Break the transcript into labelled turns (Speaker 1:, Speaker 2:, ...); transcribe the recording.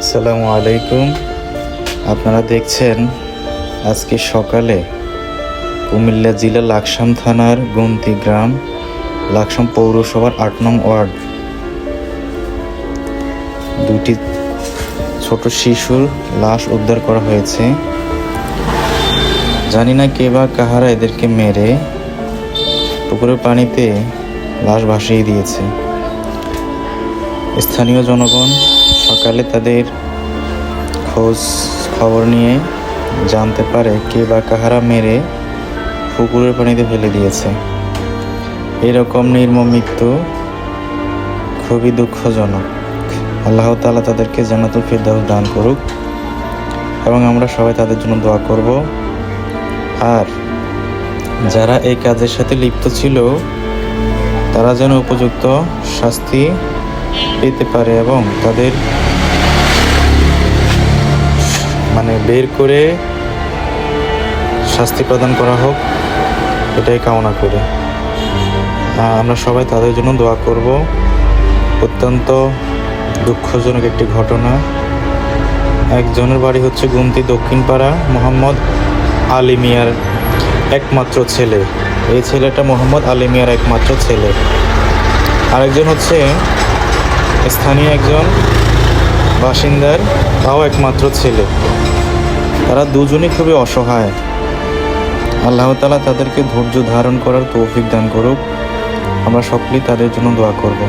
Speaker 1: আসসালামু আলাইকুম। আপনারা দেখছেন আজকে সকালে কুমিল্লা জেলা লাকসাম থানার গুমতি গ্রাম, লাকসাম পৌরসভার ৮ নং ওয়ার্ড দুটি ছোট শিশুর লাশ উদ্ধার করা হয়েছে। জানি না কে বা কাহারা এদেরকে মেরে পুকুরের পানিতে লাশ ভাসিয়ে দিয়েছে। স্থানীয় জনগণ সকালে তাদের খোঁজ খবর নিয়ে জানতে পারে কে বা কাহারা মেরে পুকুরের পানিতে ফেলে দিয়েছে। এরকম নির্মম মৃত্যু খুবই দুঃখজনক। আল্লাহ তাআলা তাদেরকে জান্নাতুল ফিরদাউস দান করুক এবং আমরা সবাই তাদের জন্য দোয়া করব। আর যারা এই কাজের সাথে লিপ্ত ছিল তারা যেন উপযুক্ত শাস্তি পেতে পারে এবং তাদের বের করে শাস্তি প্রদান করা হোক, এটাই কামনা করি। আমরা সবাই তাদের জন্য দোয়া করব। অত্যন্ত দুঃখজনক একটি ঘটনা। একজনের বাড়ি হচ্ছে গুমতি দক্ষিণ পাড়া, মোহাম্মদ আলী মিয়ার একমাত্র ছেলে। এই ছেলেটা মোহাম্মদ আলী মিয়ার একমাত্র ছেলে। আরেকজন হচ্ছে স্থানীয় একজন বাসিন্দার তাও একমাত্র ছেলে। তারা দুজনই খুবই অসহায়। আল্লাহ তাআলা তাদেরকে ধৈর্য ধারণ করার তৌফিক দান করুক। আমরা সকলেই তাদের জন্য দোয়া করব।